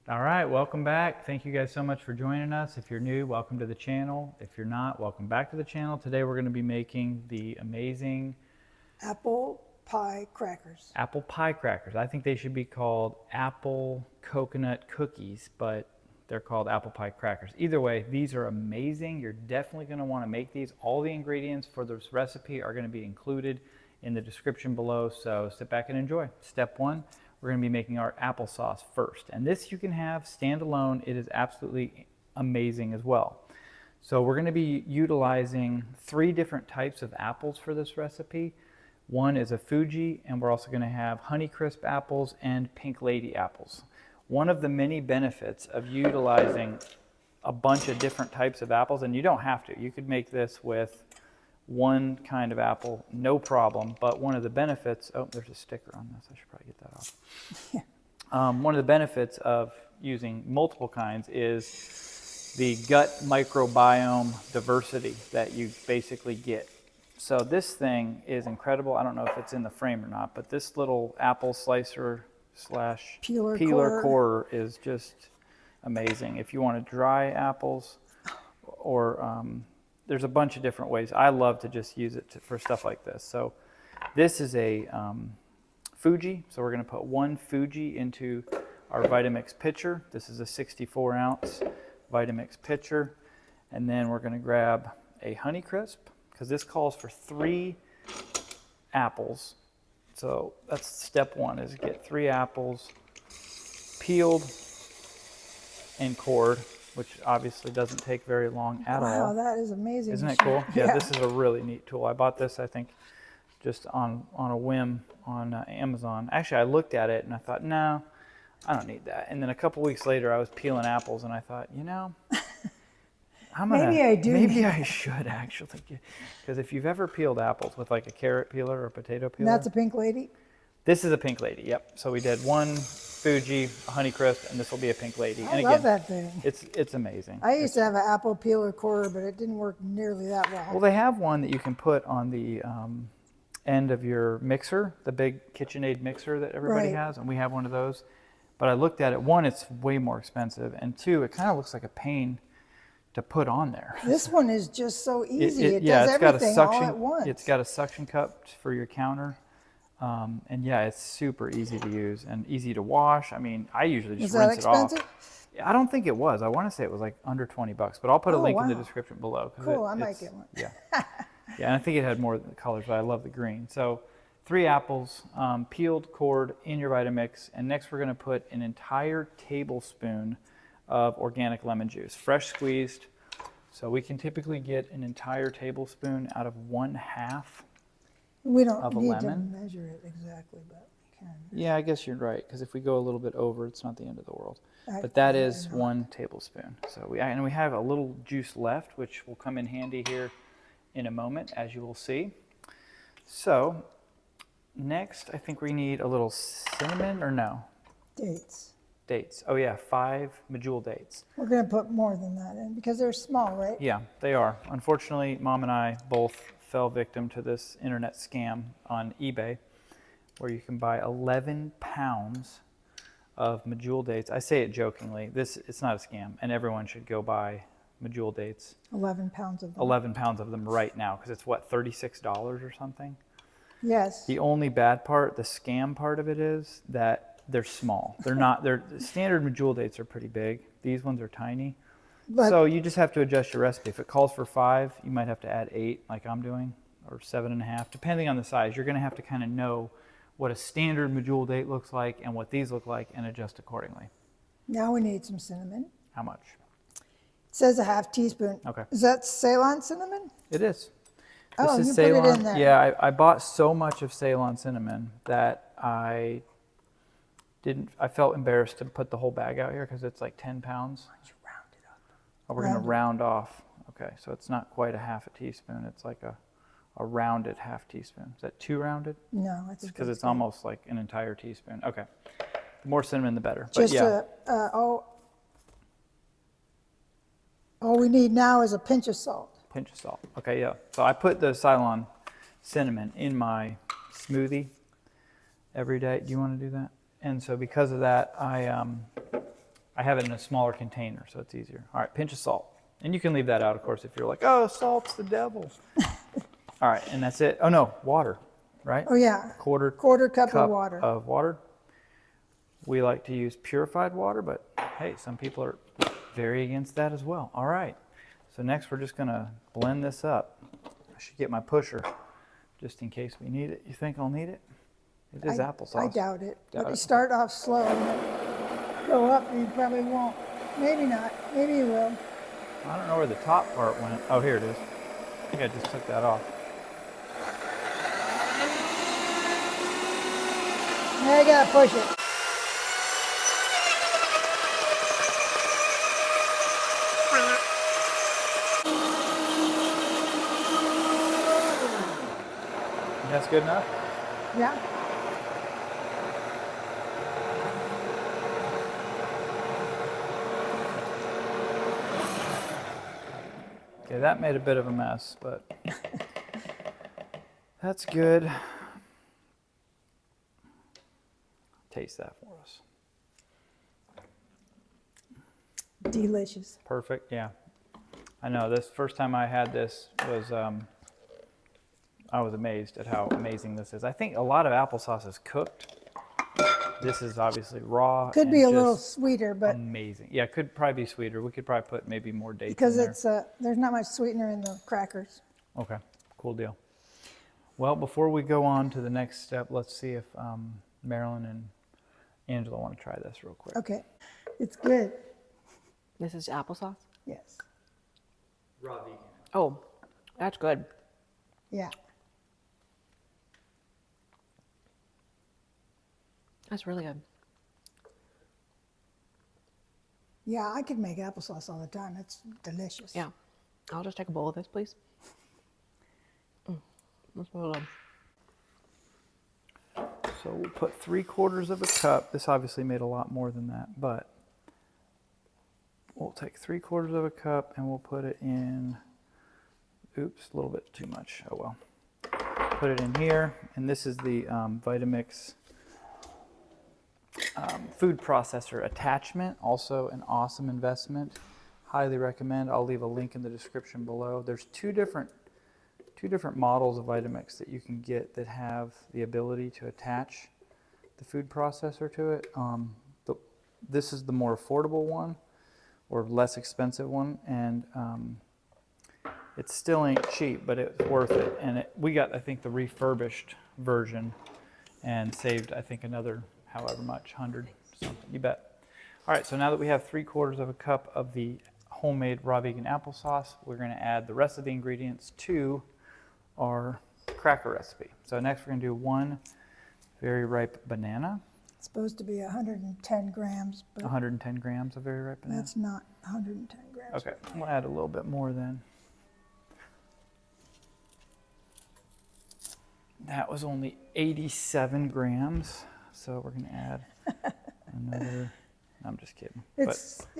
All right, welcome back. Thank you guys so much for joining us. If you're new, welcome to the channel. If you're not, welcome back to the channel. Today we're going to be making the amazing apple pie crackers. apple pie crackers. I think they should be called apple coconut cookies, but they're called apple pie crackers. Either way, these are amazing. You're definitely going to want to make these. All the ingredients for this recipe are going to be included in the description below, so sit back and enjoy. Step one. We're going to be making our applesauce first. And this you can have standalone. It is absolutely amazing as well. So we're going to be utilizing 3 different types of apples for this recipe. One is a Fuji, and we're also going to have Honeycrisp apples and Pink Lady apples. One of the many benefits of utilizing a bunch of different types of apples, and you don't have to. You could make this with one kind of apple, no problem. But one of the benefits, oh, there's a sticker on this. I should probably get that off. One of the benefits of using multiple kinds is the gut microbiome diversity that you basically get. So this thing is incredible. I don't know if it's in the frame or not, but this little apple slicer / peeler core is just amazing. If you want to dry apples or there's a bunch of different ways. I love to just use it for stuff like this. So this is a Fuji. So we're going to put 1 Fuji into our Vitamix pitcher. This is a 64-ounce Vitamix pitcher. And then we're going to grab a Honeycrisp, because this calls for 3 apples. So that's step 1, is get 3 apples peeled and cored, which obviously doesn't take very long at all. Wow, that is amazing. Isn't it cool? Yeah, this is a really neat tool. I bought this, I think, just on a whim on Amazon. Actually, I looked at it and I thought, no, I don't need that. And then a couple weeks later, I was peeling apples and I thought, you know, maybe I should actually. Because if you've ever peeled apples with like a carrot peeler or a potato peeler. And that's a Pink Lady? This is a Pink Lady, yep. So we did 1 Fuji, a Honeycrisp, and this will be a Pink Lady. I love that thing. It's amazing. I used to have an apple peeler core, but it didn't work nearly that well. Well, they have one that you can put on the end of your mixer, the big KitchenAid mixer that everybody has, and we have one of those. But I looked at it. 1, it's way more expensive, and 2, it kind of looks like a pain to put on there. This one is just so easy. It does everything all at once. It's got a suction cup for your counter. And yeah, it's super easy to use and easy to wash. I mean, I usually just rinse it off. I don't think it was. I want to say it was like under $20, but I'll put a link in the description below. Cool, I might get one. Yeah. Yeah, and I think it had more colors, but I love the green. So 3 apples, peeled, cored, in your Vitamix. And next we're going to put an entire tablespoon of organic lemon juice, fresh squeezed. So we can typically get an entire tablespoon out of 1/2. We don't need to measure it exactly, but we can. Yeah, I guess you're right, because if we go a little bit over, it's not the end of the world. But that is 1 tablespoon. So we have a little juice left, which will come in handy here in a moment, as you will see. So next, I think we need a little cinnamon, or no? Dates. Oh yeah, 5 Medjool dates. We're going to put more than that in because they're small, right? Yeah, they are. Unfortunately, Mom and I both fell victim to this internet scam on eBay, where you can buy 11 pounds of Medjool dates. I say it jokingly. It's not a scam, and everyone should go buy Medjool dates. 11 pounds of them. 11 pounds of them right now, because it's what, $36 or something? Yes. The only bad part, the scam part of it, is that they're small. They're not. The standard Medjool dates are pretty big. These ones are tiny. But so you just have to adjust your recipe. If it calls for 5, you might have to add 8, like I'm doing, or 7.5, depending on the size. You're going to have to kind of know what a standard Medjool date looks like and what these look like, and adjust accordingly. Now we need some cinnamon. How much? It says a 1/2 teaspoon. Okay. Is that Ceylon cinnamon? It is. Oh, this you is put Ceylon. it in there. Yeah, I bought so much of Ceylon cinnamon that I felt embarrassed to put the whole bag out here, because it's like 10 pounds. Let's round it up. Oh, we're going to round off. Okay, so it's not quite a 1/2 teaspoon. It's like a rounded 1/2 teaspoon. Is that too rounded? No, I think because it's almost like an entire teaspoon. Okay, the more cinnamon, the better. But just yeah. All we need now is a pinch of salt. Pinch of salt. Okay, yeah. So I put the Ceylon cinnamon in my smoothie every day. Do you want to do that? And so because of that, I I have it in a smaller container, so it's easier. All right, pinch of salt. And you can leave that out, of course, if you're like, oh, salt's the devil. All right, and that's it. Oh, no, water, right? Oh, yeah. Quarter cup of water. Of water. We like to use purified water, but hey, some people are very against that as well. All right, so next we're just going to blend this up. I should get my pusher just in case we need it. You think I'll need it? It is applesauce. I doubt it. Doubt But you it. start off slow and then go up and you probably won't. Maybe not. Maybe you will. I don't know where the top part went. Oh, here it is. I think I just took that off. Now you gotta push it. That's good enough? Yeah. Okay, that made a bit of a mess, but that's good. Taste that for us. Delicious. Perfect, yeah. I know, this first time I had this was, I was amazed at how amazing this is. I think a lot of applesauce is cooked. This is obviously raw. Could and be a little just sweeter, but amazing. Yeah, it could probably be sweeter. We could probably put maybe more dates because in there. it's there's not much sweetener in the crackers. Okay, cool deal. Well, before we go on to the next step, let's see if Marilyn and Angela want to try this real quick. Okay, it's good. This is applesauce? Yes. Raw vegan. Oh, that's good. Yeah. That's really good. Yeah, I could make applesauce all the time. It's delicious. Yeah. I'll just take a bowl of this, please. That's really good. So we'll put 3/4 of a cup. This obviously made a lot more than that, but we'll take 3/4 of a cup and we'll put it in, oops, a little bit too much. Oh well. Put it in here, and this is the Vitamix food processor attachment. Also an awesome investment. Highly recommend. I'll leave a link in the description below. There's two different models of Vitamix that you can get that have the ability to attach the food processor to it. This is the more affordable one, or less expensive one, and it still ain't cheap, but it's worth it. And we got, I think, the refurbished version and saved, I think, another however much, 100 something, you bet. All right, so now that we have 3/4 of a cup of the homemade raw vegan applesauce, we're gonna add the rest of the ingredients to our cracker recipe. So next we're gonna do 1 very ripe banana. It's supposed to be 110 grams, but 110 grams of very ripe banana. that's not 110 grams. Okay, we'll add a little bit more then. That was only 87 grams, so we're gonna add another. No, I'm just kidding. It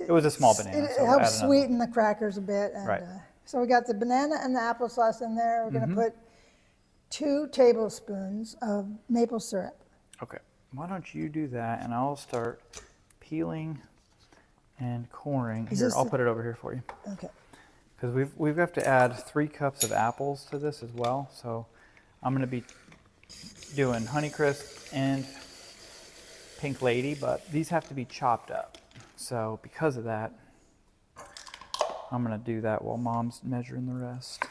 was a small banana. It so we'll helps add another. sweeten the crackers a bit. And, Right. So we got the banana and the applesauce in there. We're going to put 2 tablespoons of maple syrup. Okay, why don't you do that, and I'll start peeling and coring. Is Here, this I'll the- put it over here for you. Okay. Because we've got to add 3 cups of apples to this as well. So I'm going to be doing Honeycrisp and Pink Lady, but these have to be chopped up. So because of that, I'm going to do that while Mom's measuring the rest.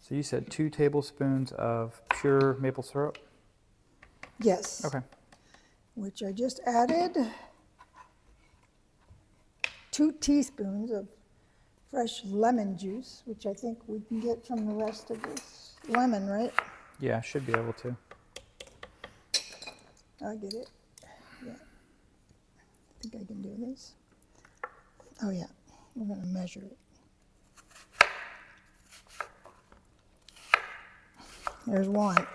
So you said 2 tablespoons of pure maple syrup? Yes. Okay. Which I just added 2 teaspoons of fresh lemon juice, which I think we can get from the rest of this lemon, right? Yeah, should be able to. I get it. Yeah. I think I can do this. Oh yeah, we're going to measure it. There's 1.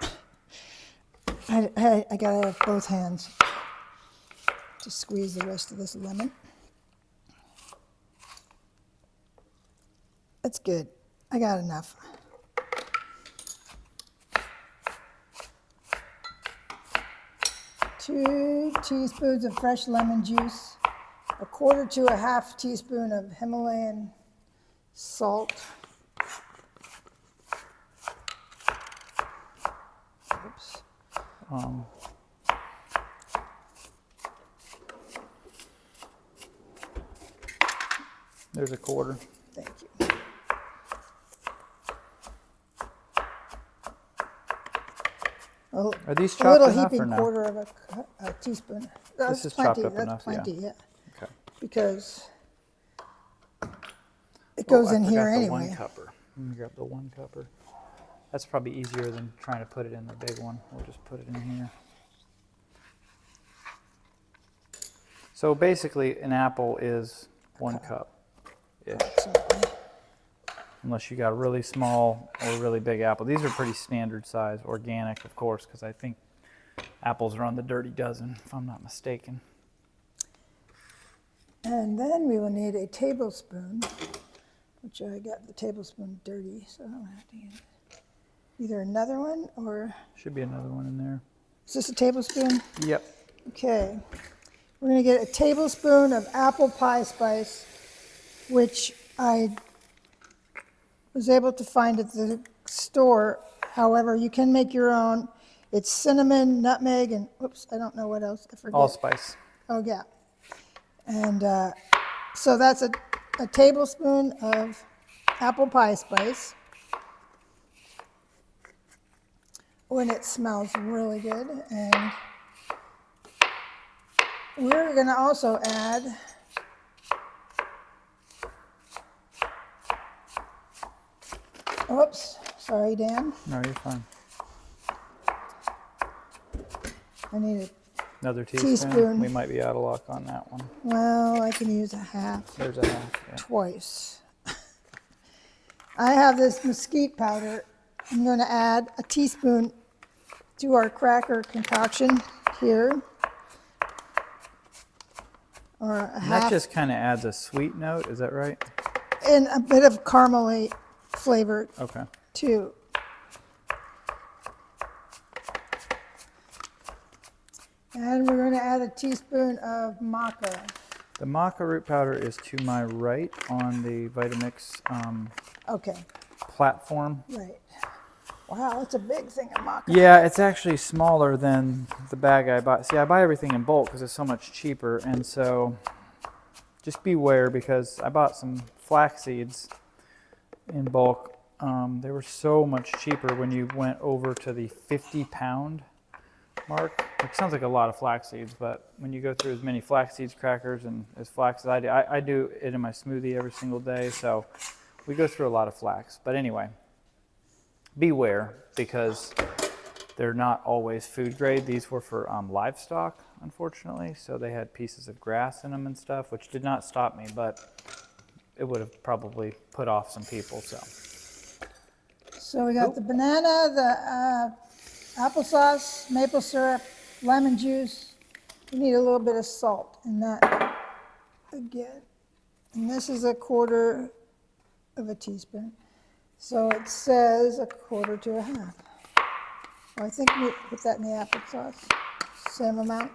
I gotta have both hands to squeeze the rest of this lemon. That's good. I got enough. 2 teaspoons of fresh lemon juice, 1/4 to 1/2 teaspoon of Himalayan salt. Oops. There's 1/4. Thank you. Are these A chopped little enough or heaping no? 1/4 of a teaspoon. That's is plenty. chopped up That's enough, yeah. plenty, yeah. Okay. Because it Oh, goes I in forgot here the anyway. 1 cupper. Let me grab the 1 cupper. That's probably easier than trying to put it in the big one. We'll just put it in here. So basically, an apple is 1 cup. Yeah. Approximately. Unless you got a really small or really big apple. These are pretty standard size, organic, of course, because I think apples are on the dirty dozen, if I'm not mistaken. And then we will need a tablespoon, which I got the tablespoon dirty, so I'm gonna have to use either another one or, Should be another one in there. is this a tablespoon? Yep. Okay. We're gonna get a tablespoon of apple pie spice, which I was able to find at the store. However, you can make your own. It's cinnamon, nutmeg, and oops, I don't know what else. I forget. Allspice. Oh, yeah. And so that's a tablespoon of apple pie spice. When it smells really good. And we're going to also add oops, sorry, Dan. No, you're fine. I need Another teaspoon. Teaspoon. We might be out of luck on that one. well, I can use a half. There's a half. Yeah. Twice. I have this mesquite powder. I'm going to add a teaspoon to our cracker concoction here. Or a And half. that just kind of adds a sweet note. Is that right? And a bit of caramel flavor Okay. too. And we're going to add a teaspoon of maca. The maca root powder is to my right on the Vitamix Okay, platform. right. Wow, that's a big thing of maca. Yeah, it's actually smaller than the bag I buy. See, I buy everything in bulk because it's so much cheaper, and so just beware because I bought some flax seeds in bulk. They were so much cheaper when you went over to the 50-pound mark. It sounds like a lot of flax seeds, but when you go through as many flax seeds crackers and as flax as I do it in my smoothie every single day, so we go through a lot of flax. But anyway, beware because they're not always food grade. These were for livestock, unfortunately, so they had pieces of grass in them and stuff, which did not stop me, but it would have probably put off some people. So we got the banana, the AppleSauce, maple syrup, lemon juice. We need a little bit of salt in that again. And this is 1/4 of a teaspoon. So it says 1/4 to 1/2. Well, I think we put that in the AppleSauce. Same amount.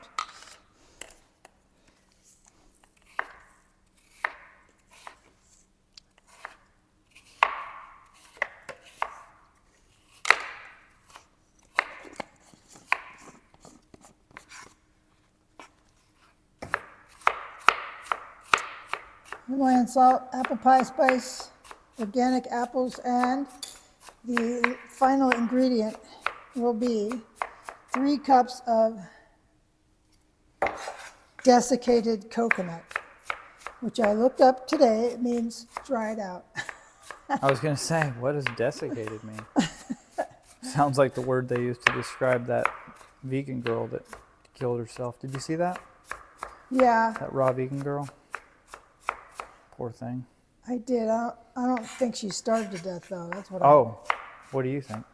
Himalayan salt, apple pie spice, organic apples, and the final ingredient will be 3 cups of desiccated coconut, which I looked up today. It means dried out. I was going to say, what does desiccated mean? Sounds like the word they used to describe that vegan girl that killed herself. Did you see that? Yeah, That raw vegan girl? Poor thing. I did. I don't think she starved to death, though. That's what Oh, what do you think?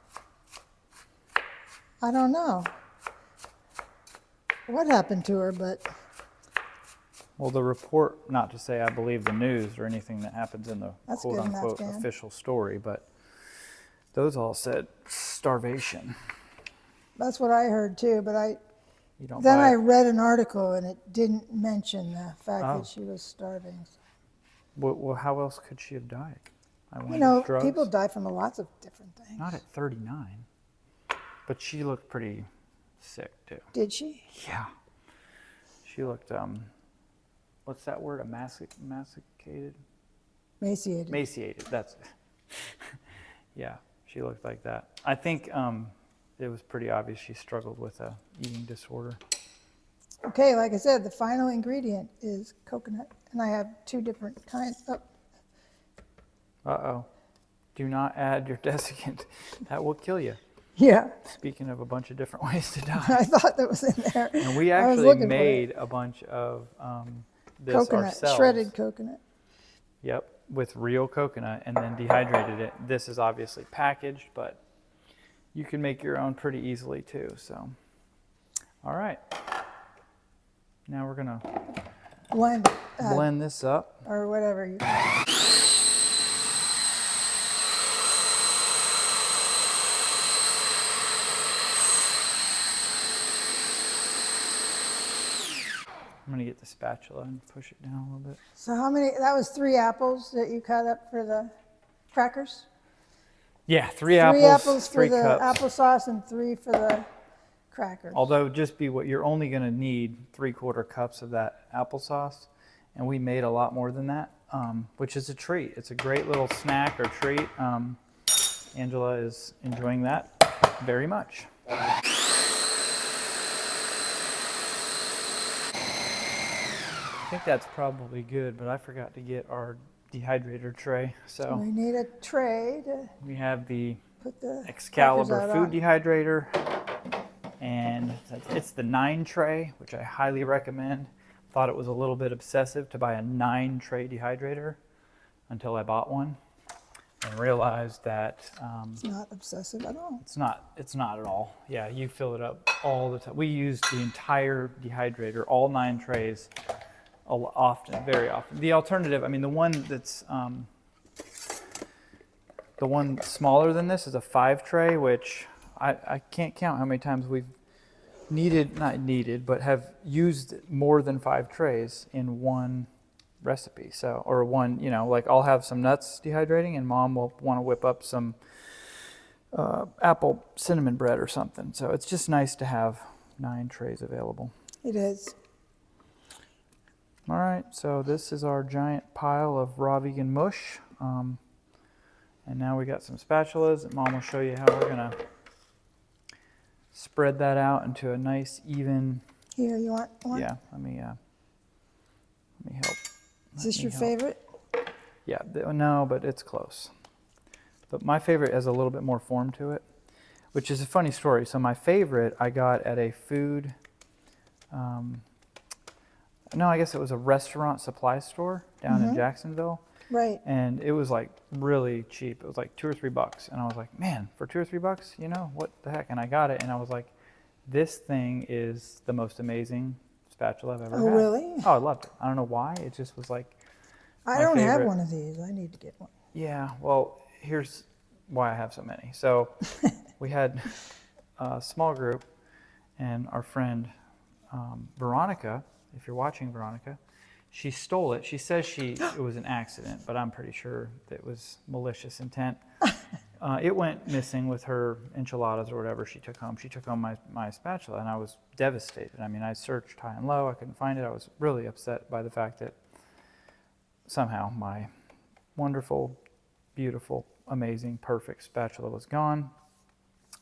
I don't know what happened to her, but Well, the report, not to say I believe the news or anything that happens in the That's good enough, quote-unquote Dan. official story, but those all said starvation. that's what I heard too. But You don't Then buy I it. read an article and it didn't mention the fact Oh. that she was starving. Well, how else could she have died? I You wonder. know, Drugs? people die from lots of different things. Not at 39. But she looked pretty sick too. Did she? Yeah. She looked, what's that word? Emaciated? Emaciated. Emaciated, that's it. Yeah, she looked like that. I think it was pretty obvious she struggled with a eating disorder. Okay, like I said, the final ingredient is coconut. And I have 2 different kinds. Oh, Uh-oh. Do not add your desiccant. That will kill you. yeah. Speaking of a bunch of different ways to die. I thought that was in there. And we I was actually looking for it. made a bunch of this Coconut, ourselves. shredded coconut. Yep, with real coconut and then dehydrated it. This is obviously packaged, but you can make your own pretty easily too. So, all right. Now we're gonna Blend, blend this up. or whatever you call it. I'm gonna get the spatula and push it down a little bit. So how many, that was 3 apples that you cut up for the crackers? Yeah, 3 3 apples, apples for 3 the cups. applesauce and 3 for the crackers. Although just be what you're only gonna need 3/4 cups of that applesauce, and we made a lot more than that, which is a treat. It's a great little snack or treat. Angela is enjoying that very much. I think that's probably good, but I forgot to get our dehydrator tray. So We need a tray to we have the put the Excalibur crackers out food on. dehydrator, and it's the 9 tray, which I highly recommend. Thought it was a little bit obsessive to buy a 9 tray dehydrator until I bought one and realized that It's not obsessive at all. it's not at all. Yeah, you fill it up all the time. We used the entire dehydrator, all 9 trays, often, very often. The alternative, I mean, the one that's the one smaller than this is a 5 tray, which I can't count how many times we've not needed, but have used more than 5 trays in one recipe. So, or one, you know, like I'll have some nuts dehydrating and Mom will want to whip up some apple cinnamon bread or something. So it's just nice to have 9 trays available. It is. All right, so this is our giant pile of raw vegan mush. And now we got some spatulas, and Mom will show you how we're gonna spread that out into a nice even. Here, you want one? Yeah, let me help. Is this Let me your help. favorite? Yeah, no, but it's close. But my favorite has a little bit more form to it, which is a funny story. So my favorite I got at a food. No, I guess it was a restaurant supply store down in Jacksonville. Right. And it was like really cheap. It was like $2 or $3. And I was like, man, for $2 or $3, you know, what the heck? And I got it and I was like, this thing is the most amazing spatula I've ever Oh, had. really? Oh, I loved it. I don't know why. It just was like, I my don't have favorite. one of these. I need to get one. yeah, well, here's why I have so many. So we had a small group and our friend Veronica, if you're watching, Veronica, she stole it. She says it was an accident, but I'm pretty sure that it was malicious intent. It went missing with her enchiladas or whatever she took home. She took home my spatula, and I was devastated. I mean, I searched high and low. I couldn't find it. I was really upset by the fact that somehow my wonderful, beautiful, amazing, perfect spatula was gone.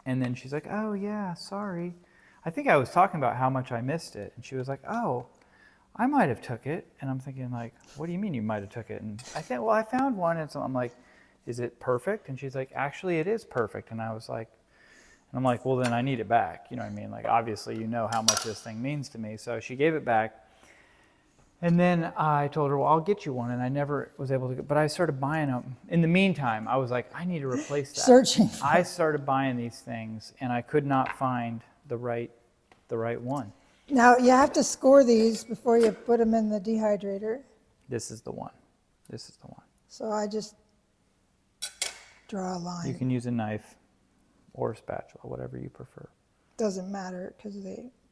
And then she's like, oh, yeah, sorry. I think I was talking about how much I missed it. And she was like, oh, I might have took it. And I'm thinking, like, what do you mean you might have took it? And I said, well, I found one. And so I'm like, is it perfect? And she's like, actually, it is perfect. And I was like, and I'm like, well, then I need it back. You know what I mean? Like, obviously, you know how much this thing means to me. So she gave it back. And then I told her, well, I'll get you one. And I never was able to, but I started buying them. In the meantime, I was like, I need to replace that. Searching. I started buying these things and I could not find the right one. Now, you have to score these before you put them in the dehydrator. This is the one. This is the one. So I just draw a line. You can use a knife or a spatula, whatever you prefer. Doesn't matter because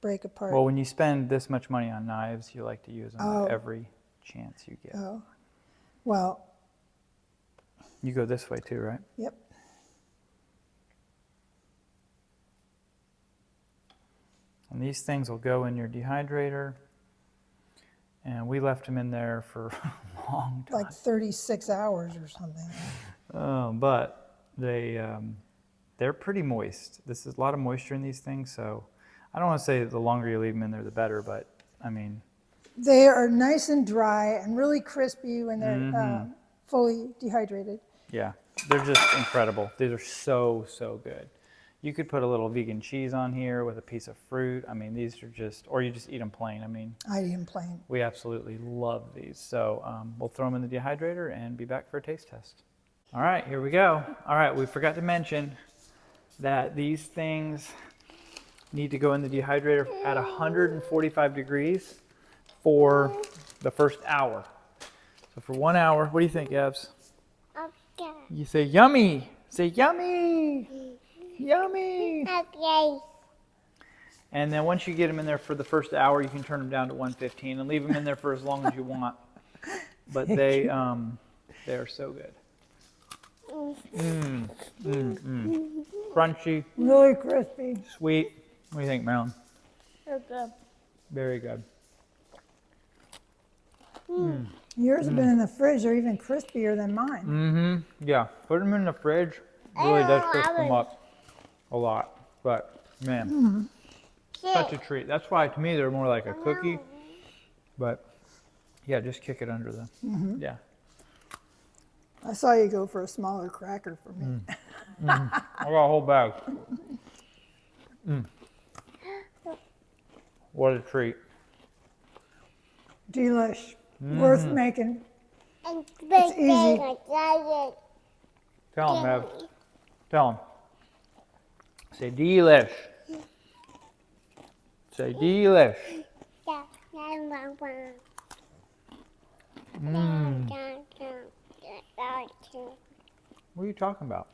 break apart. Well, when you spend this much money on knives, you like to use them Oh. every chance you get. Oh, well, You go this way too, right? yep. And these things will go in your dehydrator. And we left them in there for a long time. Like 36 hours or something. But they're pretty moist. This is a lot of moisture in these things, so I don't want to say the longer you leave them in there, the better, but I mean, They are nice and dry and really crispy when they're fully dehydrated. yeah, they're just incredible. These are so, so good. You could put a little vegan cheese on here with a piece of fruit. I mean, these are just, or you just eat them plain. I mean, I eat them plain. we absolutely love these. So we'll throw them in the dehydrator and be back for a taste test. All right, here we go. All right, we forgot to mention that these things need to go in the dehydrator at 145 degrees for the first hour. So for 1 hour, what do you think, Evs? Okay. You say yummy. Say yummy. Yummy. Okay. And then once you get them in there for the first hour, you can turn them down to 115 and leave them in there for as long as you want. But they are so good. Crunchy, Really crispy. sweet. What do you think, Marilyn? Okay. Very good. Yours have been in the fridge. They're even crispier than mine. Yeah, put them in the fridge. Really does crisp them up a lot. But man, such a treat. That's why to me they're more like a cookie. But yeah, just kick it under the. Yeah. I saw you go for a smaller cracker for me. I got a whole bag. What a treat. Delish. Worth making. And It's easy. Tell them, Ev. Tell them. Say delish. Say delish. What are you talking about?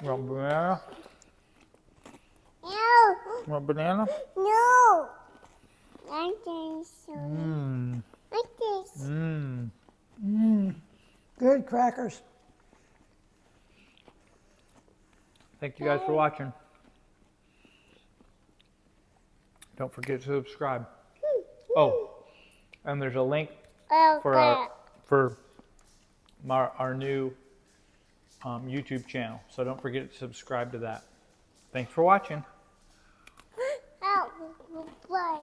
You want banana? No, You want banana? no. Like this. Mmm. Like this. Mmm. Good crackers. Thank you guys for watching. Don't forget to subscribe. Oh, and there's a link for our new YouTube channel. So don't forget to subscribe to that. Thanks for watching.